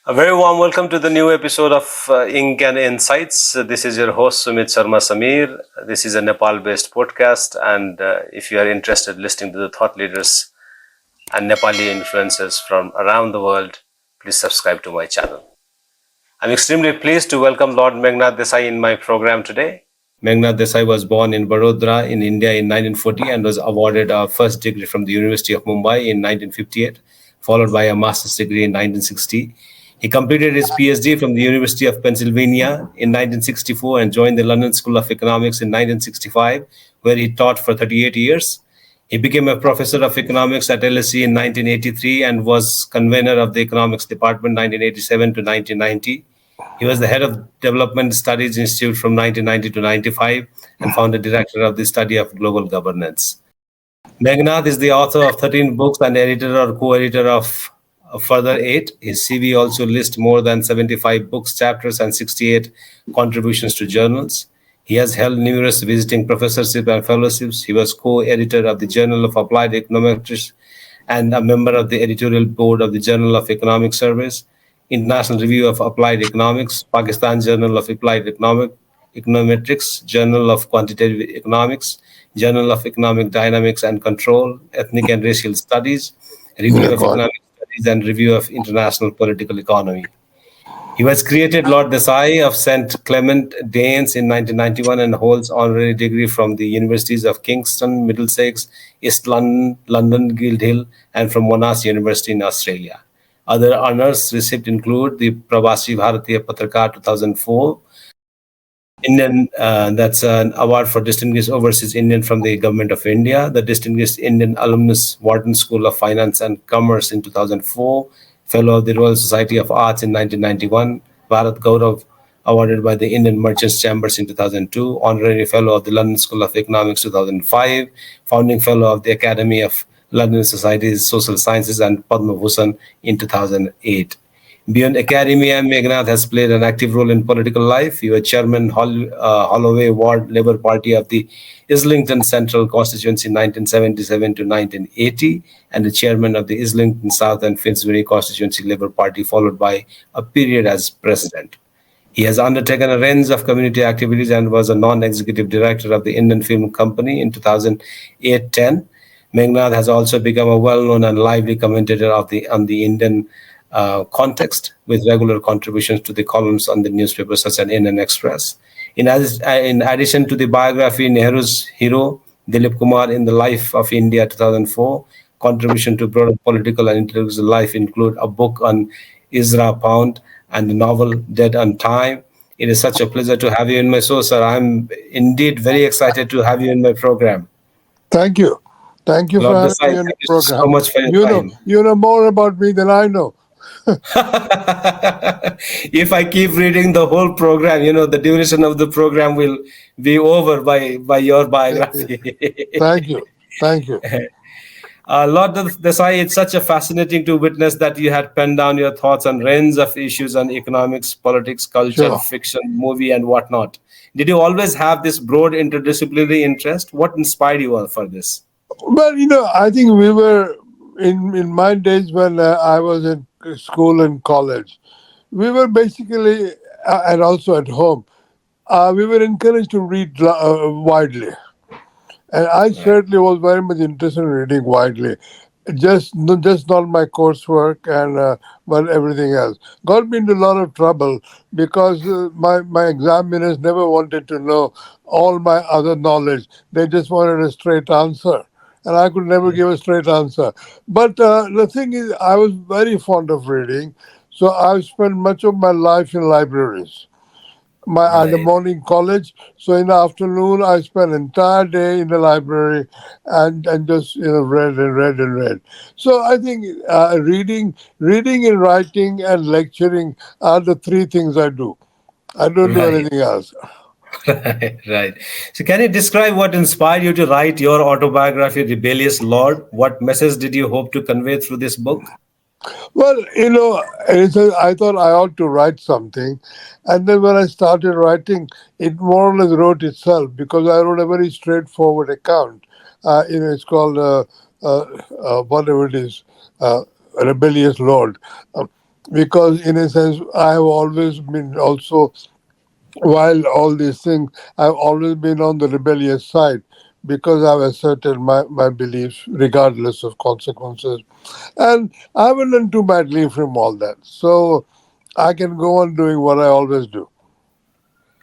A very warm welcome to the new episode of Ink and Insights. This is your host Sumit Sharma Samir. This is a Nepal-based podcast, and if you are interested in listening to the thought leaders and Nepali influencers from around the world, please subscribe to my channel. I'm extremely pleased to welcome Lord Meghnad Desai in my program today. Meghnad Desai was born in Barodara in India in 1940 and was awarded a first degree from the University of Mumbai in 1958, followed by a master's degree in 1960. He completed his PhD from the University of Pennsylvania in 1964 and joined the London School of Economics in 1965, where he taught for 38 years. He became a professor of economics at LSE in 1983 and was convener of the economics department 1987 to 1990. He was the head of Development Studies Institute from 1990 to 95 and founded director of the study of global governance. Meghnad is the author of 13 books and editor or co-editor of a further 8. His CV also lists more than 75 books, chapters, and 68 contributions to journals. He has held numerous visiting professorships and fellowships. He was co-editor of the Journal of Applied Econometrics and a member of the editorial board of the Journal of Economic Surveys, International Review of Applied Economics, Pakistan Journal of Applied Econometrics, Journal of Quantitative Economics, Journal of Economic Dynamics and Control, Ethnic and Racial Studies, Review of Economic Studies, and Review of International Political Economy. He was created Lord Desai of St. Clement Danes in 1991 and holds honorary degree from the Universities of Kingston, Middlesex, East London, London, Guildhall, and from Monash University in Australia. Other honors received include the Pravasi Bharatiya Patrikar 2004, that's an award for Distinguished Overseas Indian from the Government of India, the Distinguished Indian Alumnus Wharton School of Finance and Commerce in 2004, Fellow of the Royal Society of Arts in 1991, Bharat Gaurav awarded by the Indian Merchants Chambers in 2002, Honorary Fellow of the London School of Economics 2005, Founding Fellow of the Academy of London Society's Social Sciences and Padma Bhushan in 2008. Beyond academia, Meghnad has played an active role in political life. He was chairman Holloway Ward Labour Party of the Islington Central constituency in 1977 to 1980, and the chairman of the Islington South and Finsbury constituency Labour Party, followed by a period as president. He has undertaken a range of community activities and was a non-executive director of the Indian Film Company in 2008-10. Meghnad has also become a well-known and lively commentator on the Indian context, with regular contributions to the columns on the newspapers such as Indian Express. In addition to the biography Nehru's Hero, Dilip Kumar in the Life of India 2004, contribution to broader political and intellectual life include a book on Ezra Pound and the novel Dead on Time. It is such a pleasure to have you in my show, sir. I'm indeed very excited to have you in my program. Thank you. Thank you for Lord having Desai, me on the thank you so program. much for your time. You know more about me than I know. If I keep reading the whole program, the duration of the program will be over by your biography. Thank you. Thank you. Lord Desai, it's such a fascinating to witness that you had penned down your thoughts on range of issues on economics, politics, culture, Sure. fiction, movie, and whatnot. Did you always have this broad interdisciplinary interest? What inspired you for this? Well, I think we were in my days when I was in school and college. We were basically, and also at home, we were encouraged to read widely. And I Right. certainly was very much interested in reading widely. Just not my coursework and but everything else. Got me into a lot of trouble because my examiners never wanted to know all my other knowledge. They just wanted a straight answer. And I could never give a straight answer. But the thing is, I was very fond of reading. So I've spent much of my life in libraries. I had a Right. morning college, so in the afternoon I spent entire day in the library and just read and read and read. So I think reading and writing and lecturing are the three things I do. I don't do Right. anything else. Right. So, can you describe what inspired you to write your autobiography, Rebellious Lord? What message did you hope to convey through this book? Well, I thought I ought to write something, and then when I started writing, it more or less wrote itself because I wrote a very straightforward account. It's called whatever it is, Rebellious Lord. because in a sense I have always been also, while all these things, I've always been on the rebellious side because I've asserted my beliefs regardless of consequences. And I haven't done too badly from all that. So I can go on doing what I always do.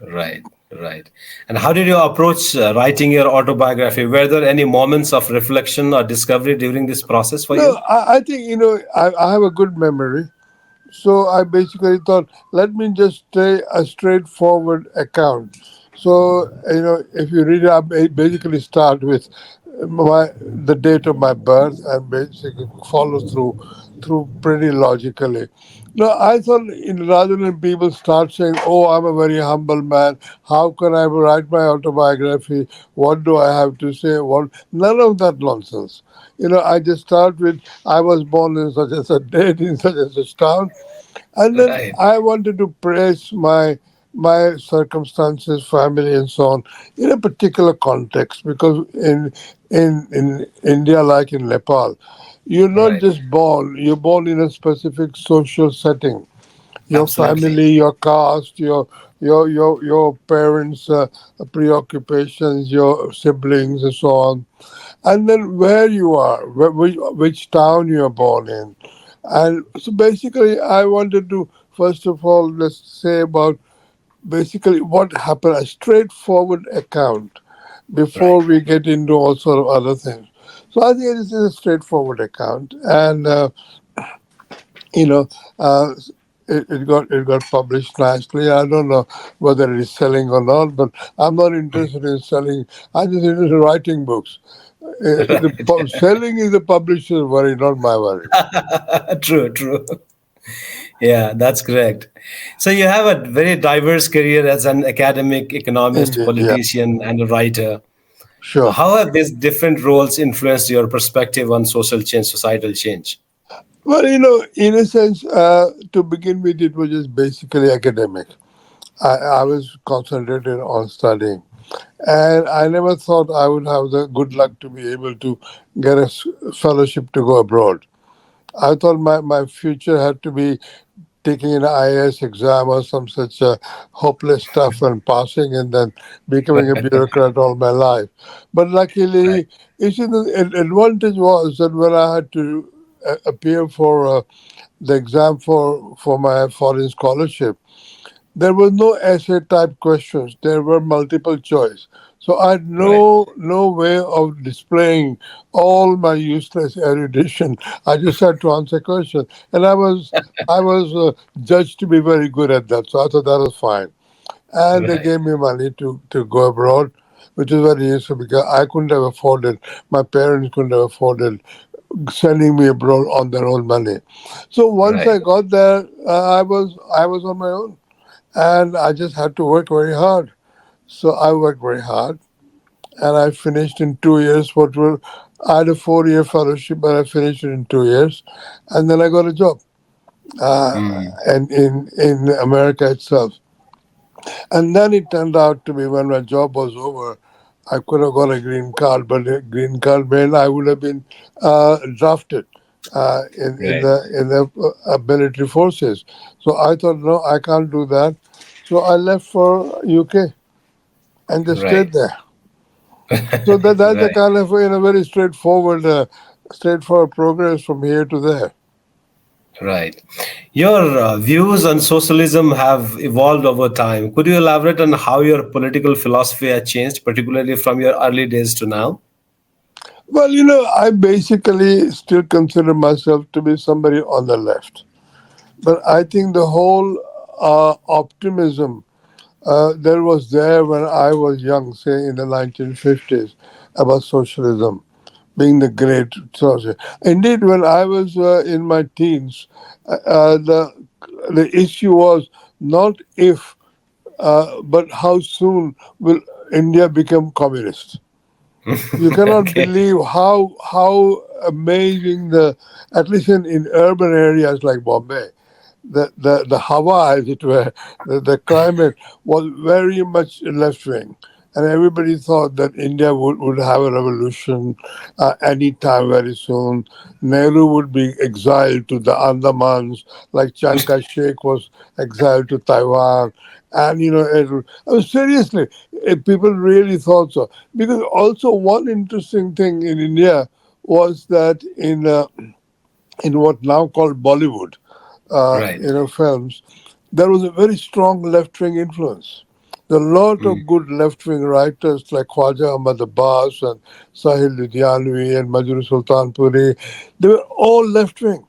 Right, right. And how did you approach writing your autobiography? Were there any moments of reflection or discovery during this process for No, you? I think, I have a good memory. So I basically thought, let me just say a straightforward account. So, if you read it, I basically start with the date of my birth and basically follow through pretty logically. No, I thought, rather than people start saying, "Oh, I'm a very humble man. How can I write my autobiography? What do I have to say?" What? None of that nonsense. I just start with, "I was born in such and such date in such and such town." And then Right, I wanted to praise my circumstances, family, and so on in a particular context, because in India, like in Nepal, you're not right. just born; you're born in a specific social setting. Your Absolutely. family, your caste, your parents' preoccupations, your siblings, and so on, and then where you are, which town you are born in. And so basically, I wanted to, first of all, let's say about basically what happened, a straightforward account before Right, we get into all sort of other things. So I think this is a straightforward account. And, you know, uh, it got published nicely. I don't know whether it is selling or not, but I'm not interested in selling. I'm just interested in writing books. right. Selling is the publisher's worry, not my worry. True, true. Yeah, that's correct. So you have a very diverse career as an academic, economist, Indeed, yeah, politician, and a writer. sure. How have these different roles influenced your perspective on social change, societal change? Well, in a sense, to begin with, it was just basically academic. I was concentrated on studying. And I never thought I would have the good luck to be able to get a fellowship to go abroad. I thought my future had to be taking an IAS exam or some such hopeless stuff and passing and then becoming a bureaucrat all my life. But Right, luckily, the advantage was that when I had to appear for the exam for my foreign scholarship, there were no essay type questions. There were multiple choice. So I had right, no way of displaying all my useless erudition. I just had to answer questions, and I was judged to be very good at that. So I thought that was fine, and they right, gave me money to go abroad, which is very useful because I couldn't have afforded. My parents couldn't have afforded sending me abroad on their own money. So once right, I got there, I was on my own, and I just had to work very hard. So I worked very hard, and I finished in 2 years. I had a 4 year fellowship, but I finished it in 2 years, and then I got a job, mm, and in America itself. And then it turned out to be, when my job was over, I could have got a green card, but a green card meant I would have been drafted right, in the military forces. So I thought, no, I can't do that. So I left for UK and just right, stayed there. So that's the right. kind of, very straightforward progress from here to there. Right. Your views on socialism have evolved over time. Could you elaborate on how your political philosophy has changed, particularly from your early days to now? Well, I basically still consider myself to be somebody on the left. But I think the whole optimism that was there when I was young, say in the 1950s, about socialism being the great source. Indeed, when I was in my teens, the issue was not if, but how soon will India become communist. You cannot Okay. believe how amazing at least in urban areas like Bombay, the Hawa, as it were, the climate was very much left wing. and everybody thought that India would have a revolution any time very soon. Nehru would be exiled to the Andamans, like Chiang Kai-shek was exiled to Taiwan. And, seriously, people really thought so. Because also one interesting thing in India was that in what now called Bollywood, Right. films, there was a very strong left-wing influence. There are a lot Mm. of good left-wing writers like Khwaja Ahmad Abbas and Sahil Ludhianvi and Majru Sultanpuri. They were all left-wing.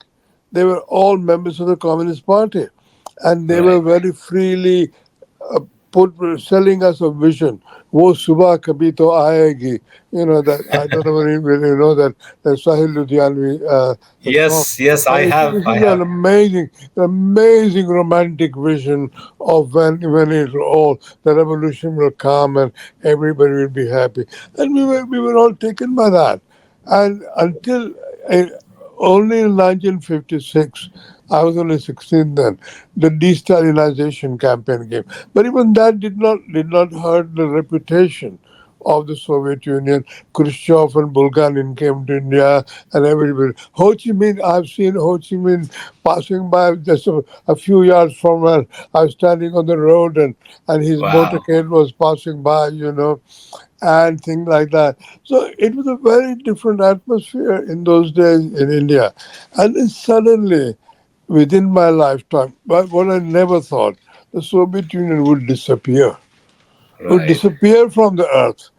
They were all members of the Communist Party. And they were Right. very freely uh, selling us a vision. वो सुबह कभी तो आएगी. That I don't know really know that Sahil Ludhianvi the song. Yes, yes, And I it have. is I an have. amazing romantic vision of when it's all the revolution will come and everybody will be happy. And we were all taken by that. And until uh, only in 1956, I was only 16 then, the de-Stalinization campaign came. But even that did not hurt the reputation of the Soviet Union. Khrushchev and Bulgarin came to India, and everybody. Ho Chi Minh, I've seen Ho Chi Minh passing by just a few yards from where I was standing on the road, and his Wow. motorcade was passing by, and things like that. So it was a very different atmosphere in those days in India. And then suddenly, within my lifetime, but what I never thought, the Soviet Union would Right. disappear from the earth,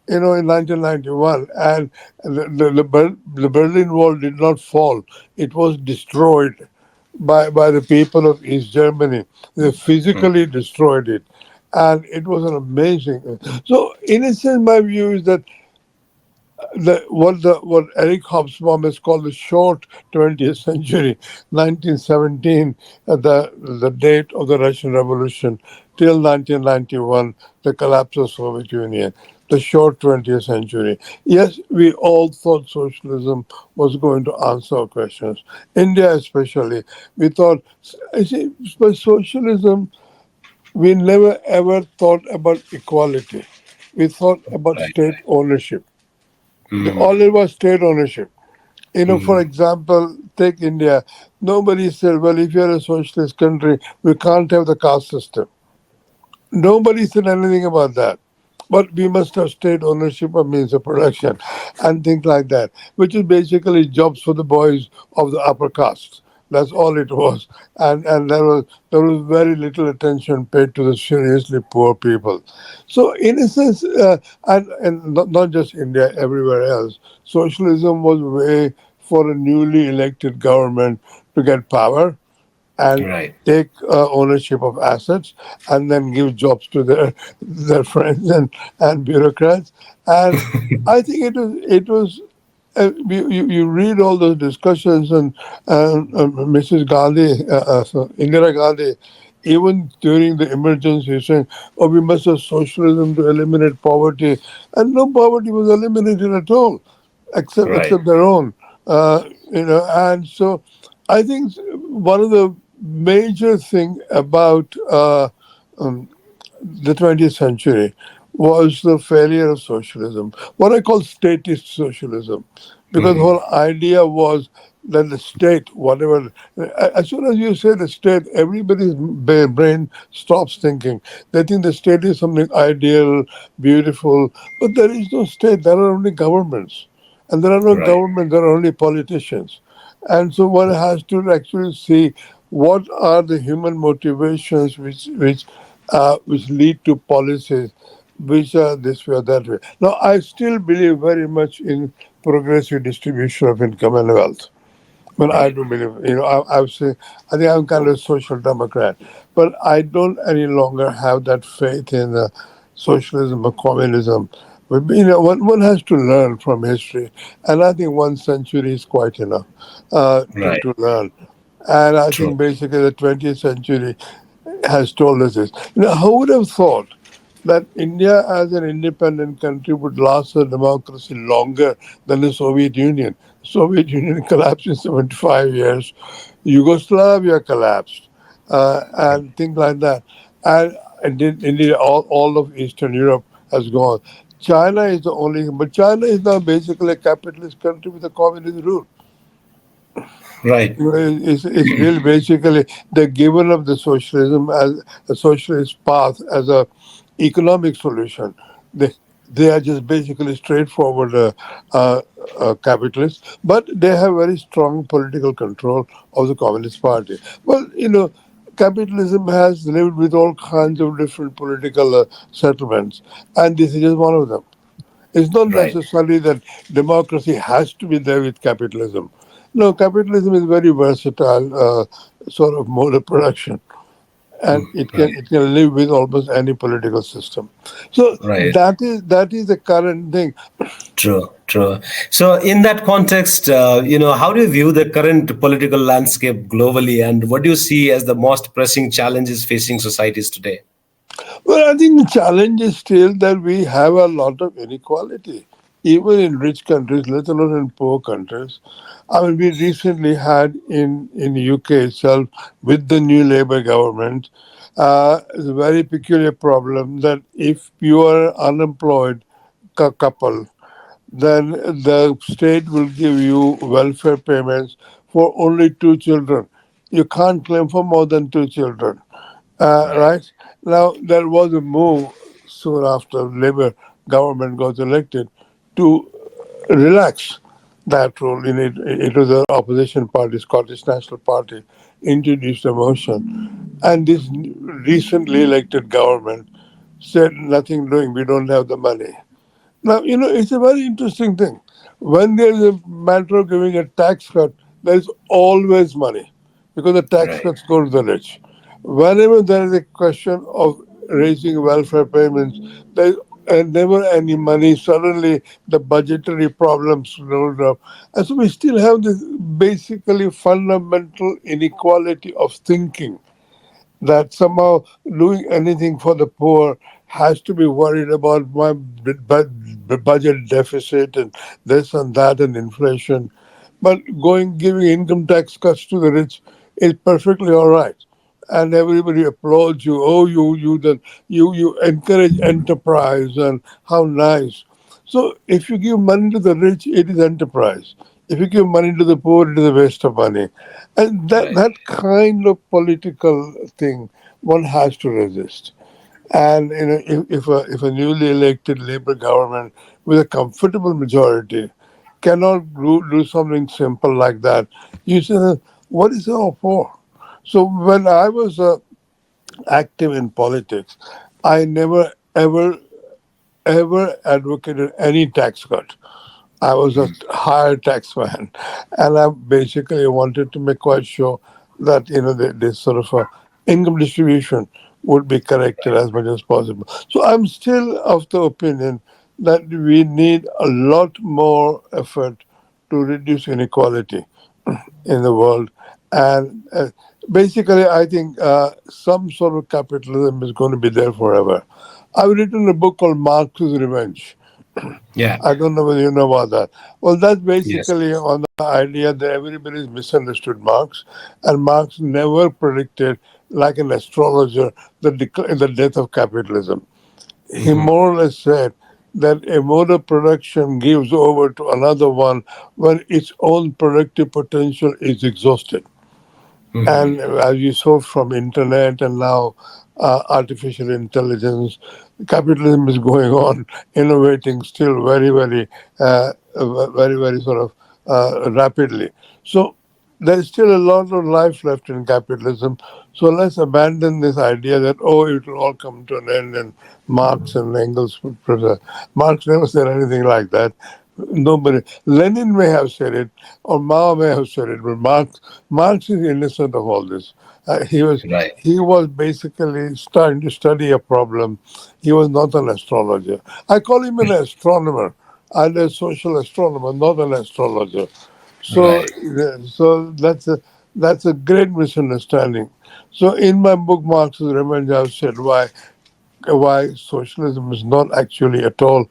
in 1991. And the Berlin Wall did not fall, it was destroyed by the people of East Germany. They Mm. physically destroyed it. And it was an amazing. So, in a sense, my view is that what Eric Hobsbawm has called the short 20th century, 1917, the date of the Russian Revolution, till 1991, the collapse of Soviet Union, the short 20th century. Yes, we all thought socialism was going to answer our questions. India especially, we thought, I see, by socialism, we never ever thought about equality. We thought about Right. state ownership. Mm. All it was state ownership. For Mm. example, take India. Nobody said, well, if you're a socialist country, we can't have the caste system. Nobody said anything about that. But we must have state ownership of means of production and things like that, which is basically jobs for the boys of the upper caste. That's all it was. And there was very little attention paid to the seriously poor people. So in a sense, and not just India, everywhere else, socialism was a way for a newly elected government to get power and Right. take ownership of assets and then give jobs to their friends and bureaucrats. And I think it was you read all those discussions and Mrs. Gandhi, Indira Gandhi, even during the emergency, saying, "Oh, we must have socialism to eliminate poverty," and no poverty was eliminated at all, except Right. except their own. And so I think one of the major thing about um, the 20th century was the failure of socialism, what I call statist socialism, because the Mm. whole idea was that the state, whatever, as soon as you say the state, everybody's brain stops thinking. They think the state is something ideal, beautiful, but there is no state, there are only governments. And there are no Right. governments, there are only politicians. And so one has to actually see what are the human motivations which lead to policies which are this way or that way. Now, I still believe very much in progressive distribution of income and wealth. But I Right. do believe, I've seen, I think I'm kind of a social democrat, but I don't any longer have that faith in socialism or communism. But, one has to learn from history, and I think 1 century is quite enough Right. to learn. And I True. think basically the 20th century has told us this. Who would have thought that India as an independent country would last a democracy longer than the Soviet Union? Soviet Union collapsed in 75 years. Yugoslavia collapsed, and things like that. And indeed all of Eastern Europe has gone. China is the only, but China is now basically a capitalist country with a communist rule. Right. It's really basically they're given up the socialism as a socialist path as a economic solution. They they are just basically straightforward uh, capitalists, but they have very strong political control of the Communist Party. Well, capitalism has lived with all kinds of different political settlements, and this is just one of them. It's not Right. necessarily that democracy has to be there with capitalism. No, capitalism is very versatile sort of mode of production, and Right. it can live with almost any political system. So Right. that is the current thing. True, true. So, in that context, how do you view the current political landscape globally, and what do you see as the most pressing challenges facing societies today? Well, I think the challenge is still that we have a lot of inequality, even in rich countries, let alone in poor countries. I mean, we recently had in the UK itself, with the new Labour government, a very peculiar problem that if you are unemployed couple, then the state will give you welfare payments for only two children. You can't claim for more than two children. Right. Right? Now, there was a move soon after Labour government got elected to relax that rule. It was the opposition party, Scottish National Party, introduced a motion. And this recently elected government said, nothing doing, we don't have the money. Now, it's a very interesting thing. When there's a matter of giving a tax cut, there's always money because the tax Right. cuts go to the rich. Whenever there is a question of raising welfare payments, there's never any money. Suddenly, the budgetary problems rolled up. And so we still have this basically fundamental inequality of thinking that somehow doing anything for the poor has to be worried about my budget deficit and this and that and inflation. But giving income tax cuts to the rich is perfectly all right. And everybody applauds you. Oh, you encourage enterprise and how nice. So if you give money to the rich, it is enterprise. If you give money to the poor, it is a waste of money. And Right. that kind of political thing one has to resist. And if a newly elected Labour government with a comfortable majority cannot do something simple like that, you say, what is it all for? So when I was active in politics, I never ever advocated any tax cut. I was a higher tax man, and I basically wanted to make quite sure that this sort of income distribution would be corrected as much as possible. So I'm still of the opinion that we need a lot more effort to reduce inequality in the world, and basically I think some sort of capitalism is going to be there forever. I've written a book called Marx's Revenge. Yeah. I don't know whether you know about that. Well, that's Yes. basically on the idea that everybody's misunderstood Marx, and Marx never predicted, like an astrologer, the death of capitalism. He more or less said that a mode of production gives over to another one when its own productive potential is exhausted. And as you saw from internet and now artificial intelligence, capitalism is going on, innovating still very sort of rapidly. So there's still a lot of life left in capitalism. So let's abandon this idea that, oh, it will all come to an end and Marx and Engels would preserve. Marx never said anything like that. Nobody. Lenin may have said it, or Mao may have said it, but Marx is innocent of all this. Right. He was basically starting to study a problem. He was not an astrologer. I call him an astronomer, and a social astronomer, not an astrologer. So, Right. so that's a great misunderstanding. So, in my book Marx's Revenge, I've said why socialism is not actually at all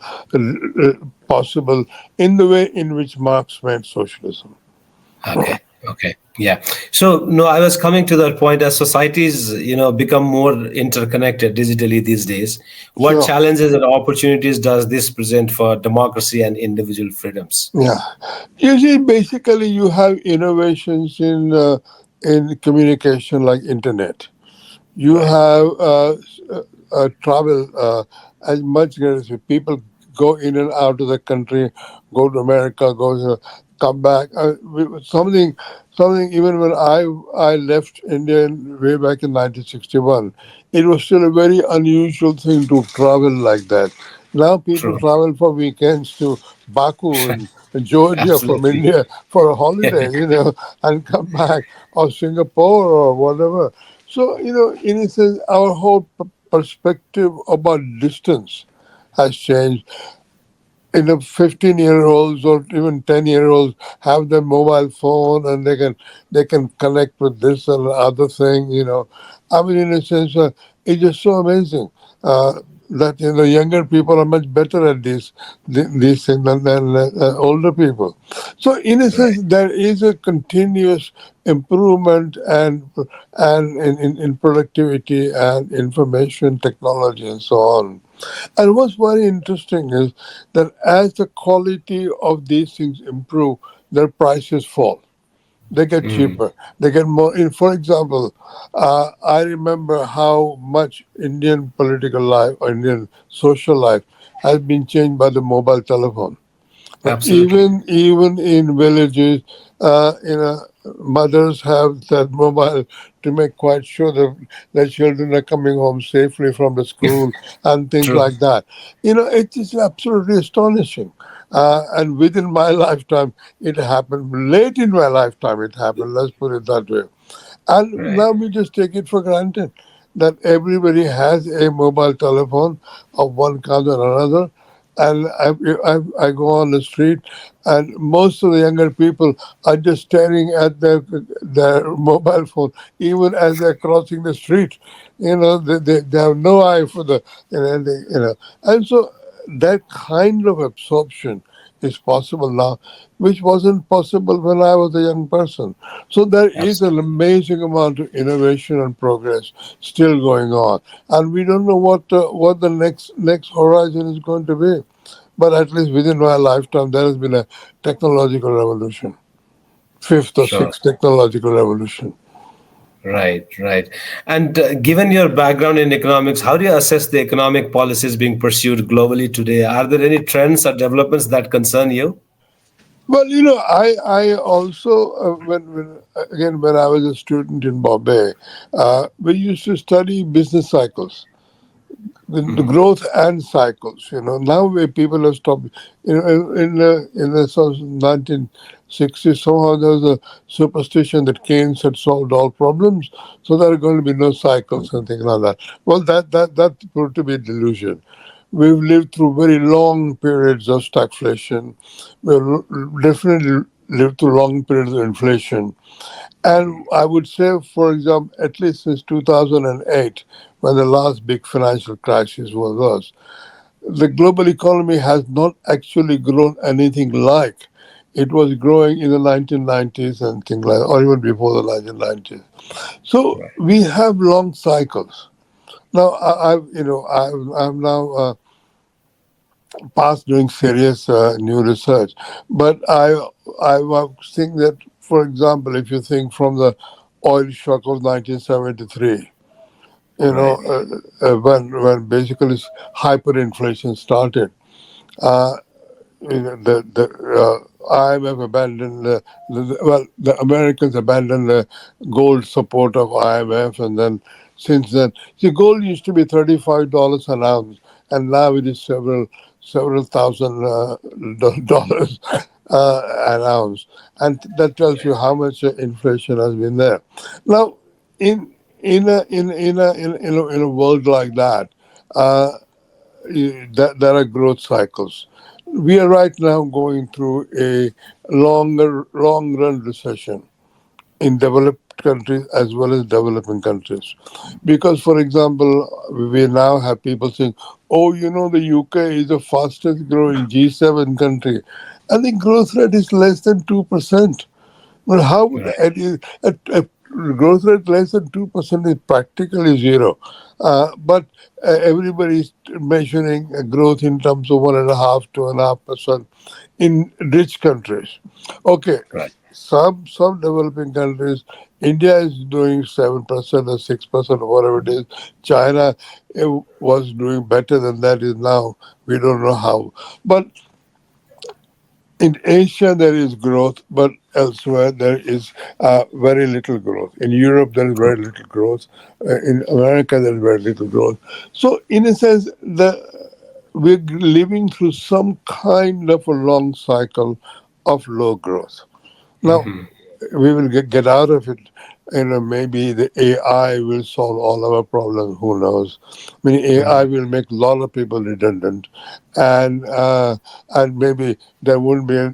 possible in the way in which Marx meant socialism. Okay. Okay. Yeah. So, no, I was coming to that point as societies, become more interconnected digitally these days. What Sure. challenges and opportunities does this present for democracy and individual freedoms? Yeah. You see, basically, you have innovations in communication like internet. You Right. have travel as much as people go in and out of the country, go to America, come back. Something. Even when I left India way back in 1961, it was still a very unusual thing to travel like that. Now people True. travel for weekends to Baku and Georgia from Absolutely. India for a holiday, and come back, or Singapore or whatever. So, in a sense, our whole perspective about distance has changed. 15-year-olds or even 10-year-olds have their mobile phone, and they can connect with this and other thing. I mean, in a sense, it's just so amazing that younger people are much better at these things than older people. So in a sense, Right. there is a continuous improvement and in productivity and information technology and so on. And what's very interesting is that as the quality of these things improve, their prices fall. They get Mm. cheaper. They get more. For example, I remember how much Indian political life or Indian social life has been changed by the mobile telephone. Absolutely. Even in villages, mothers have that mobile to make quite sure that their children are coming home safely from the school and things True. like that. It is absolutely astonishing. And within my lifetime, it happened. Late in my lifetime, it happened. Let's put it that way. And Right. now we just take it for granted that everybody has a mobile telephone of one kind or another. And I go on the street, and most of the younger people are just staring at their mobile phone, even as they're crossing the street. They have no eye for and so that kind of absorption is possible now, which wasn't possible when I was a young person. So there is an Absolutely. amazing amount of innovation and progress still going on, and we don't know what the next horizon is going to be. But at least within my lifetime, there has been a technological revolution, fifth or Sure. sixth technological revolution. Right, right. And given your background in economics, how do you assess the economic policies being pursued globally today? Are there any trends or developments that concern you? Well, I also when again when I was a student in Bombay, we used to study business cycles, the Mhm. growth and cycles. Now where people have stopped. In the sort of 1960s, somehow there was a superstition that Keynes had solved all problems, so there are going to be no cycles and things like that. Well, that proved to be a delusion. We've lived through very long periods of stagflation. We've definitely lived through long periods of inflation. And I would say, for example, at least since 2008, when the last big financial crisis was, the global economy has not actually grown anything like it was growing in the 1990s and things like, or even before the 1990s. So Right. we have long cycles. Now, I'm now past doing serious new research, but I was think that, for example, if you think from the oil shock of 1973, Right. when basically hyperinflation started, uh, the IMF abandoned the Americans abandoned the gold support of IMF, and then since then, see, gold used to be $35 an ounce, and now it is several thousand dollars an ounce, and that tells you how much inflation has been there. Now, in in a world like that. There are growth cycles. We are right now going through a long run recession in developed countries as well as developing countries. Because, for example, we now have people saying, oh, the UK is the fastest growing G7 country. And the growth rate is less than 2%. Well, how would Right. a growth rate less than 2% is practically zero? But everybody is measuring growth in terms of 1.5, 2.5% in rich countries. Okay, Right. some developing countries, India is doing 7% or 6% or whatever it is. China was doing better than that is now. We don't know how, but in Asia, there is growth, but elsewhere there is very little growth. In Europe, there is very little growth. In America, there is very little growth. So, in a sense, we're living through some kind of a long cycle of low growth. Now, we will get out of it. Maybe the AI will solve all our problems. Who knows? I mean, AI will make a lot of people redundant, and maybe there won't be an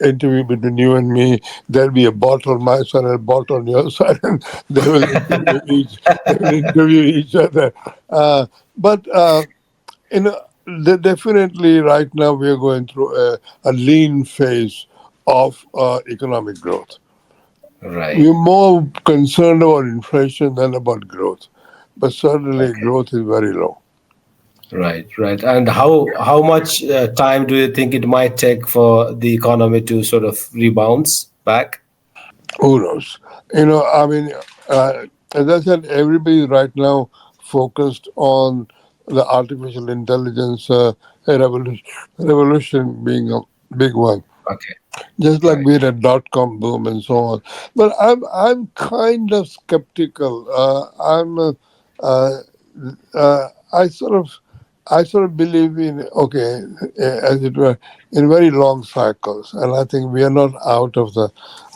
interview between you and me. There'll be a bot on my side and a bot on your side, and they will interview each. They will interview each other. But you know, definitely right now we are going through a lean phase of economic growth. Right. We're more concerned about inflation than about growth, but certainly Okay. growth is very low. Right, right. And how much time do you think it might take for the economy to sort of rebounds back? Who knows? I mean, as I said, everybody is right now focused on the artificial intelligence revolution being a big one. Okay. Just like Right. we had a dot-com boom and so on. But I'm kind of skeptical. Uh, I sort of believe in, okay, as it were, in very long cycles, and I think we are not out of the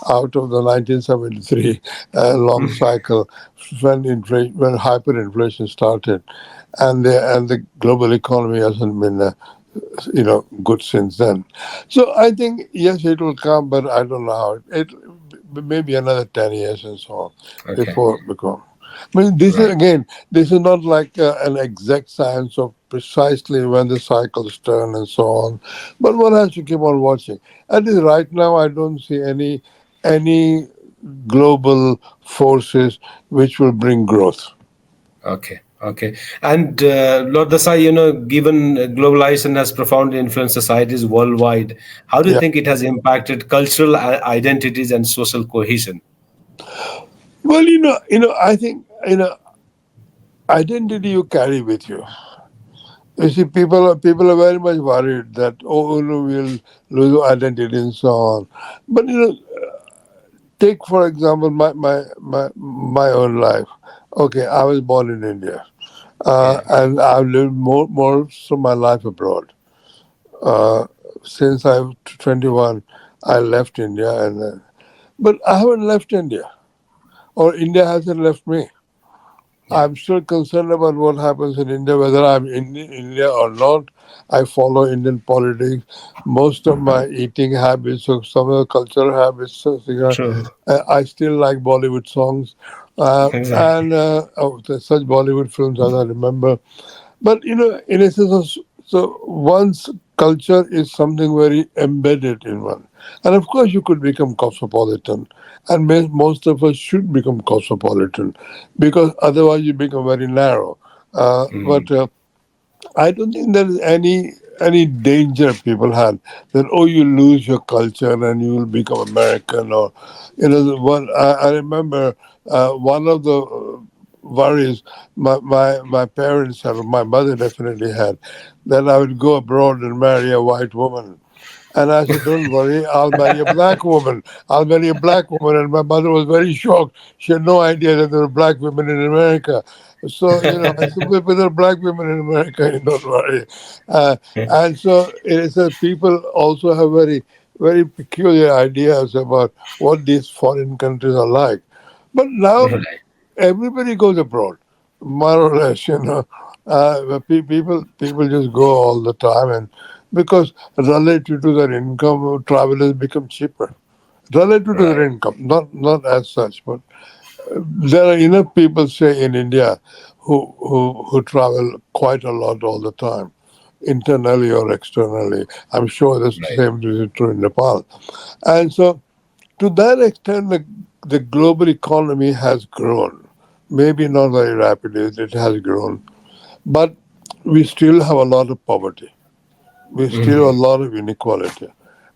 1973 long cycle when hyperinflation started, and the global economy hasn't been good since then. So I think yes, it will come, but I don't know how it maybe another 10 years and so on Okay. before it become. I mean, Right. this is not like an exact science of precisely when the cycles turn and so on, but one has to keep on watching. At least right now, I don't see any global forces which will bring growth. Okay. Okay. And Lord Desai, given globalization has profoundly influenced societies worldwide, how do you Yeah. think it has impacted cultural identities and social cohesion? Well, I think identity you carry with you. You see, people are very much worried that we'll lose identity and so on. But take for example my own life. Okay, I was born in India, Yeah. and I've lived most of my life abroad. Uh, since I was 21, I left India, but I haven't left India, or India hasn't left me. Yeah. I'm still concerned about what happens in India, whether I'm in India or not. I follow Indian politics. Most of my eating habits, or some of the cultural habits, True. I still like Bollywood songs, Exactly. and there's such Bollywood films as I remember. But in a sense, so one's culture is something very embedded in one, and of course, you could become cosmopolitan, and most of us should become cosmopolitan, because otherwise you become very narrow. But I don't think there is any danger people had that, oh, you lose your culture and you will become American, or one. I remember one of the worries my parents had, or my mother definitely had, that I would go abroad and marry a white woman. And I said, don't worry, I'll marry a black woman. I'll marry a black woman. And my mother was very shocked. She had no idea that there were black women in America. So, I said, but there are black women in America, don't worry. Uh, and so it is that people also have very, very peculiar ideas about what these foreign countries are like. But now Right. everybody goes abroad, more or less. People just go all the time, and because relative to their income, travel has become cheaper. Relative to their Right. income, not as such, but there are enough people, say in India, who travel quite a lot all the time, internally or externally. I'm sure the Right. same is true in Nepal, and so. To that extent, the global economy has grown. Maybe not very rapidly, it has grown. But we still have a lot of poverty. We still have a lot of inequality.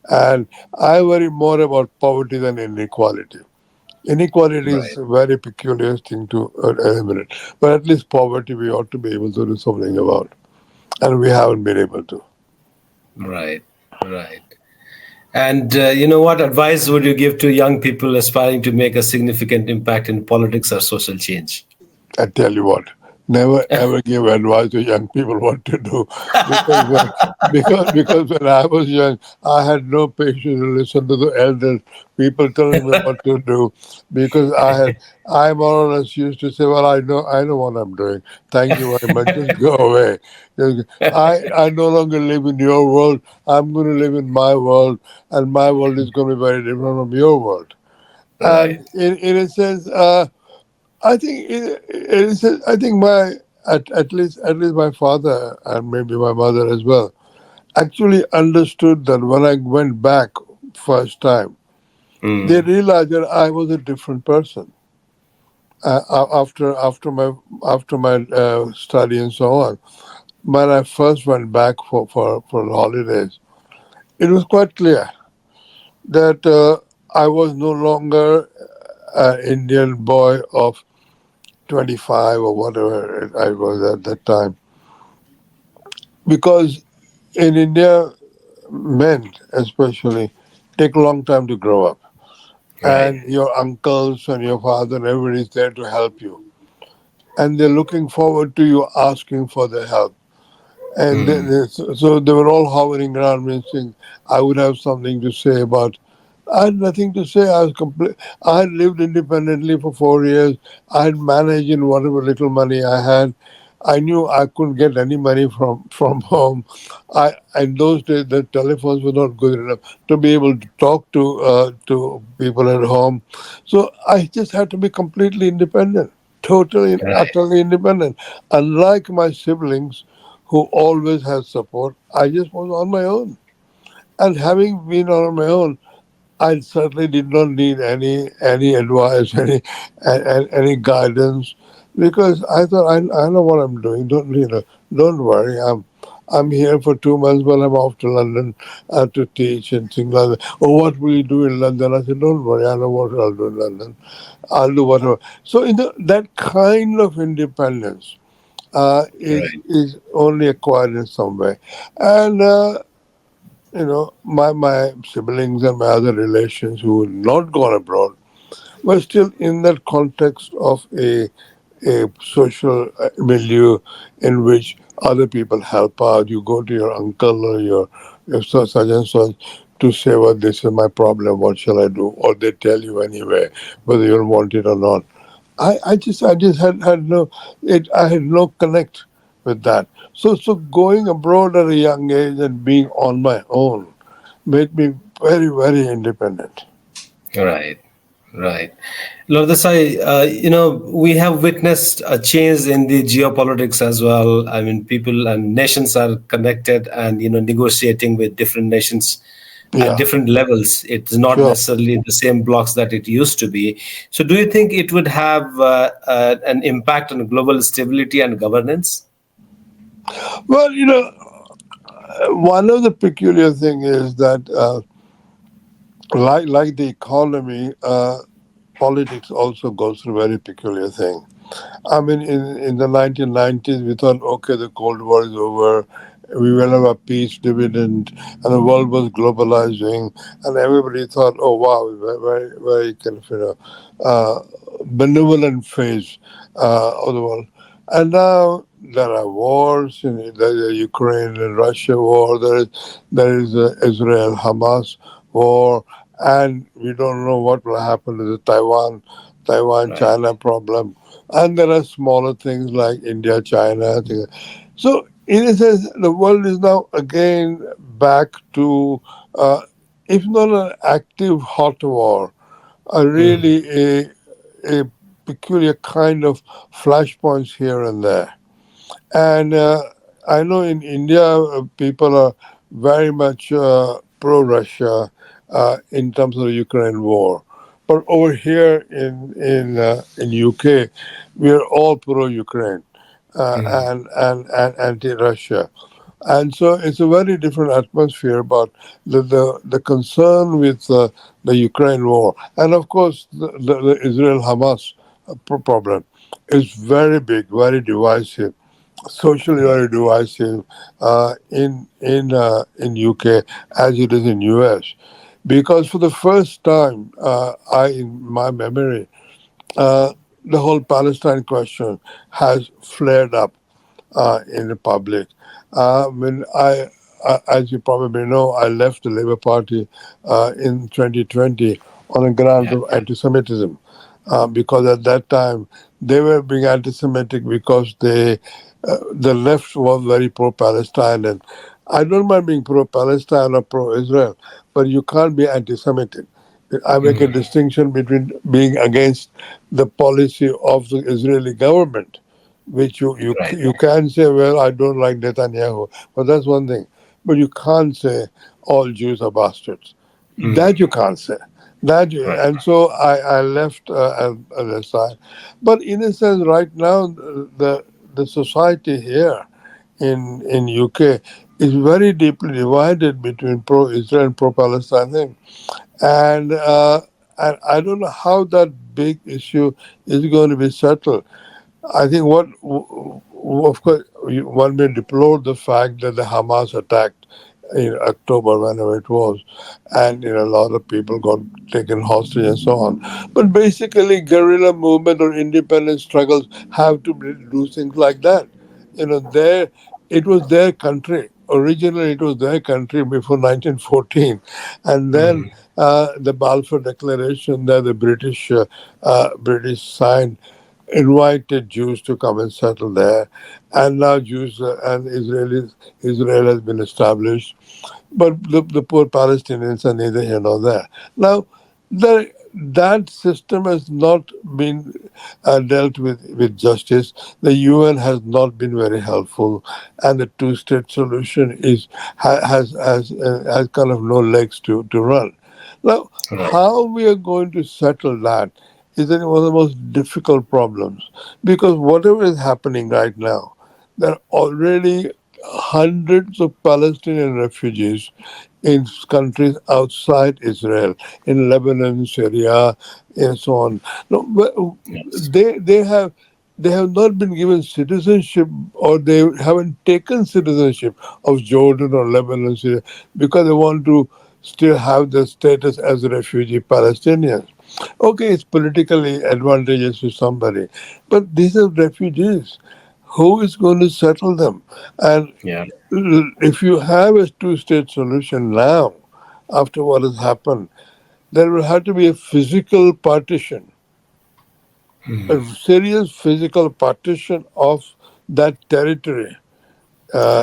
And I worry more about poverty than inequality. Inequality is Right, a very peculiar thing to eliminate. But at least poverty we ought to be able to do something about. And we haven't been able to. right, right. And what advice would you give to young people aspiring to make a significant impact in politics or social change? I tell you what, never ever give advice to young people what to do, because because when I was young, I had no patience to listen to the elders, people telling me what to do, because I more or less used to say, well, I know what I'm doing. Thank you very much. Just go away. I no longer live in your world. I'm going to live in my world, and my world is going to be very different from your world. Right, And in a sense. I think I think at least my father and maybe my mother as well actually understood that when I went back first time, they realized that I was a different person after my study and so on. When I first went back for holidays, it was quite clear that I was no longer an Indian boy of 25 or whatever I was at that time, because in India, men especially take a long time to grow up, right. and your uncles and your father and everybody is there to help you, and they're looking forward to you asking for their help. And so they were all hovering around me, saying I would have something to say about. I had nothing to say. I was complete. I had lived independently for 4 years. I had managed in whatever little money I had. I knew I couldn't get any money from home. In those days the telephones were not good enough to be able to talk to people at home. So I just had to be completely independent, totally and Right, utterly independent. Unlike my siblings, who always had support, I just was on my own. And having been on my own, I certainly did not need any advice, any guidance, because I thought I know what I'm doing. Don't worry. I'm here for 2 months, but I'm off to London to teach and things like that. Oh, what will you do in London? I said, don't worry. I know what I'll do in London. I'll do whatever. So that kind of independence right, is only acquired in some way, and. My siblings and my other relations who had not gone abroad were still in that context of a social milieu in which other people help out. You go to your uncle or your such and such to say, well, this is my problem, what shall I do? Or they tell you anyway, whether you want it or not. I just had no I had no connect with that. So going abroad at a young age and being on my own made me very, very independent. right, right. Lord Desai, we have witnessed a change in the geopolitics as well. I mean, people and nations are connected and, negotiating with different nations at Yeah, different levels. It's not sure. necessarily the same blocks that it used to be. So, do you think it would have an impact on global stability and governance? Well, one of the peculiar thing is that, like the economy, politics also goes through a very peculiar thing. I mean, in the 1990s, we thought, okay, the Cold War is over, we will have a peace dividend, and the world was globalizing, and everybody thought, oh wow, very, very kind of benevolent phase of the world. And now there are wars, there's the Ukraine and Russia war, there is Israel Hamas war, and we don't know what will happen to the Taiwan Right, China problem, and there are smaller things like India China things. So in a sense, the world is now again back to, uh, if not an active hot war, really a peculiar kind of flashpoints here and there. And I know in India, people are very much pro Russia, in terms of the Ukraine war. But over here in UK, we are all pro-Ukraine and anti-Russia. And so it's a very different atmosphere. But the concern with the Ukraine war, and of course the Israel Hamas problem, is very big, very divisive, socially Right. very divisive in UK as it is in US, because for the first time, in my memory, uh, the whole Palestine question has flared up in the public. When as you probably know, I left the Labour Party in 2020 on the grounds Yeah. of anti-Semitism, because at that time they were being anti-Semitic because the left was very pro-Palestine, and I don't mind being pro-Palestine or pro-Israel, but you can't be anti-Semitic. I make a distinction between being against the policy of the Israeli government, which Right. you can say, well, I don't like Netanyahu, but that's one thing. But you can't say all Jews are bastards. That you can't say. Right. And so I left as a side. But in a sense, right now, the society here in UK is very deeply divided between pro-Israel and pro-Palestine, and and I don't know how that big issue is going to be settled. I think of course, one may deplore the fact that the Hamas attacked in October, whenever it was, and a lot of people got taken hostage and so on. But basically, guerrilla movement or independent struggles have to do things like that. It was their country. Originally, it was their country before 1914, and then the Balfour Declaration that the British signed invited Jews to come and settle there, and now Jews and Israel has been established, but the poor Palestinians are neither here nor there. Now, that system has not been dealt with justice. The UN has not been very helpful, and the two-state solution has kind of no legs to run. Now, Right. how we are going to settle that is one of the most difficult problems, because whatever is happening right now, there are already hundreds of Palestinian refugees in countries outside Israel, in Lebanon, Syria, and so on. No, but Yes. they have not been given citizenship, or they haven't taken citizenship of Jordan or Lebanon, Syria, because they want to still have the status as refugee Palestinians. Okay, it's politically advantageous to somebody, but these are refugees. Who is going to settle them? And Yeah. if you have a two-state solution now, after what has happened, there will have to be a physical partition, a serious physical partition of that territory.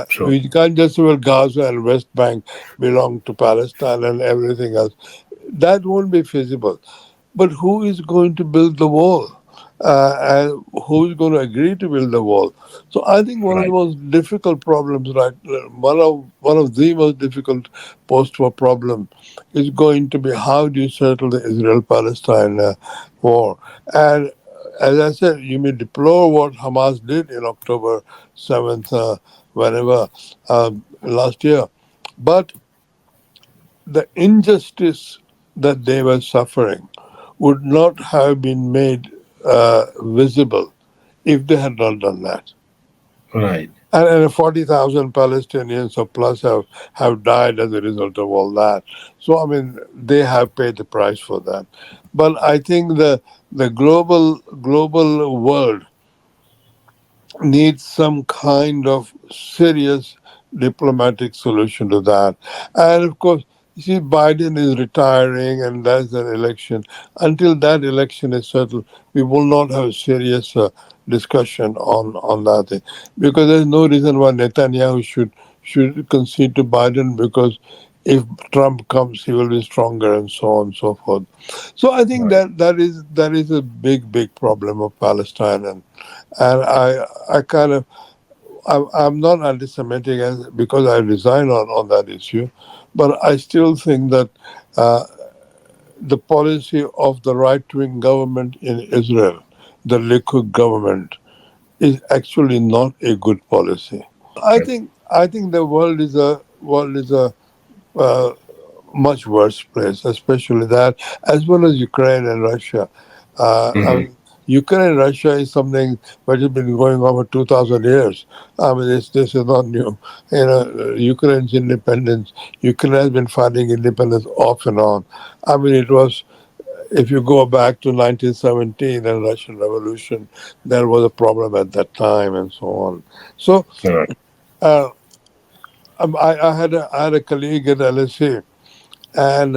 True. We can't just say, well, Gaza and West Bank belong to Palestine and everything else. That won't be feasible. But who is going to build the wall? And who is going to agree to build the wall? So I think one of the Right. most difficult problems, right, one of the most difficult post-war problem is going to be, how do you settle the Israel-Palestine war? And as I said, you may deplore what Hamas did in October 7th, whenever, last year, but the injustice that they were suffering would not have been made visible if they had not done that. Right. And 40,000 Palestinians or plus have died as a result of all that. So, I mean, they have paid the price for that. But I think the global world needs some kind of serious diplomatic solution to that. And of course, you see, Biden is retiring and there's an election. Until that election is settled, we will not have a serious discussion on that thing. Because there's no reason why Netanyahu should concede to Biden, because if Trump comes, he will be stronger and so on and so forth. So I think Right. that is a big problem of Palestine, and I I'm not anti-Semitic because I resign on that issue, But I still think that uh, the policy of the right-wing government in Israel, the Likud government, is actually not a good policy. I think the world is a uh, much worse place, especially that, as well as Ukraine and Russia. I Mhm. mean, Ukraine and Russia is something which has been going on for 2,000 years. I mean, this is not new. Ukraine's independence, Ukraine has been fighting independence off and on. I mean, it was, if you go back to 1917 and Russian Revolution, there was a problem at that time and so on. So, All right. uh, I had a colleague at LSE, and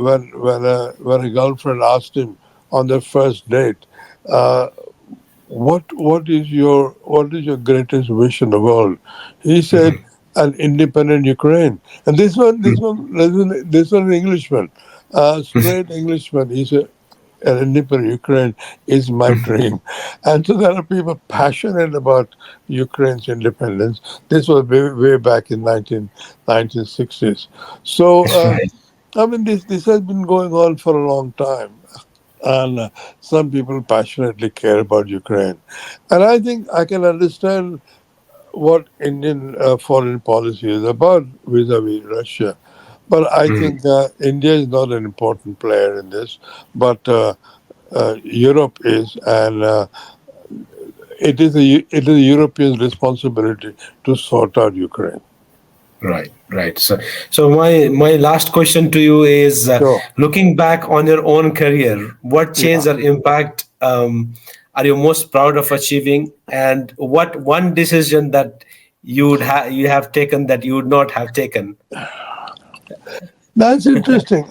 when a girlfriend asked him on their first date, uh, what is your greatest wish in the world? He said, an independent Ukraine. And this one Englishman, straight Englishman. He said, an independent Ukraine is my dream. And so there are people passionate about Ukraine's independence. This was way back in 1960s. So, Right. I mean, this has been going on for a long time, and some people passionately care about Ukraine, and I think I can understand what Indian foreign policy is about vis-a-vis Russia. But I Mhm. think India is not an important player in this, but Europe is, and it is a European responsibility to sort out Ukraine. Right, right. So my last question to you is, Sure. looking back on your own career, what Yeah. change or impact are you most proud of achieving, and what one decision that you have taken that you would not have taken? That's interesting.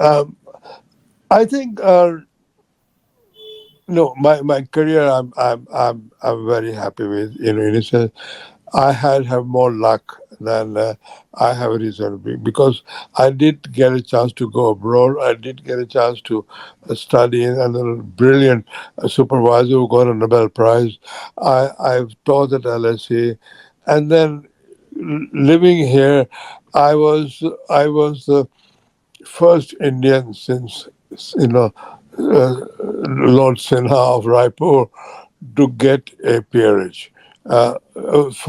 I think no, my career I'm very happy with. In a sense, I had have more luck than I have reason to be, because I did get a chance to go abroad. I did get a chance to study under a brilliant supervisor who got a Nobel Prize. I've taught at LSE, and then living here, I was the first Indian since, you know, Lord Sinha of Raipur to get a peerage.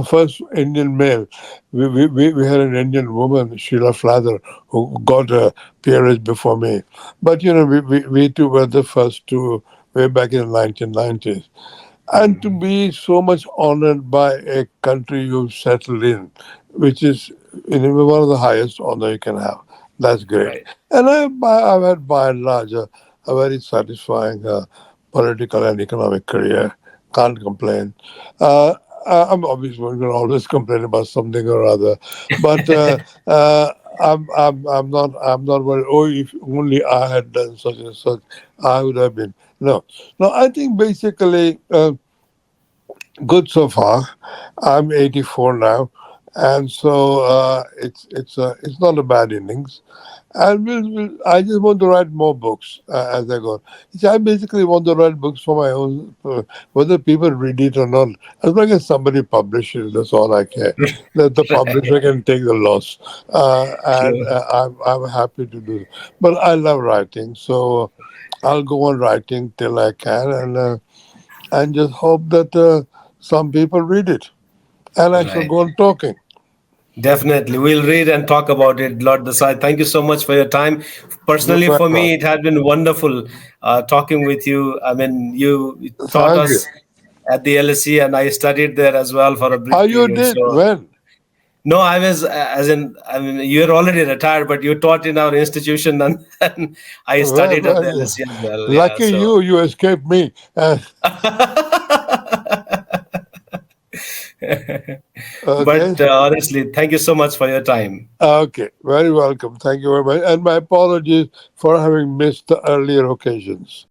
First Indian male. We had an Indian woman, Sheila Flather, who got a peerage before me. But, we two were the first two way back in the 1990s. And to be so much honored by a country you've settled in, which is, one of the highest honor you can have. That's great. Right, And I've had, by and large, a very satisfying political and economic career. Can't complain. Uh, I'm obviously going to always complain about something or other, but I'm not worried. Oh, if only I had done such and such, I would have been. No, no. I think basically. Good so far. I'm 84 now, and so it's not a bad innings. And I just want to write more books as I go. See, I basically want to write books for my own, whether people read it or not. As long as somebody publishes, that's all I care. That the publisher right. can take the loss, and Sure. I'm happy to do it. But I love writing, so I'll go on writing till I can, and just hope that some people read it. And I shall Right. go on talking. Definitely. We'll read and talk about it, Lord Desai. Thank you so much for your time. You're Personally, very for me, welcome. it had been wonderful talking with you. I mean, you taught Thank you. us at the LSE, and I studied there as well for a How brief you period. did? So, When? no, I was, I mean, you're already retired, but you taught in our institution, and I studied at the Well, LSE as well. Yeah. lucky So, you escaped me. Okay. but honestly, thank you so much for your time. Okay. Very welcome. Thank you very much. And my apologies for having missed the earlier occasions.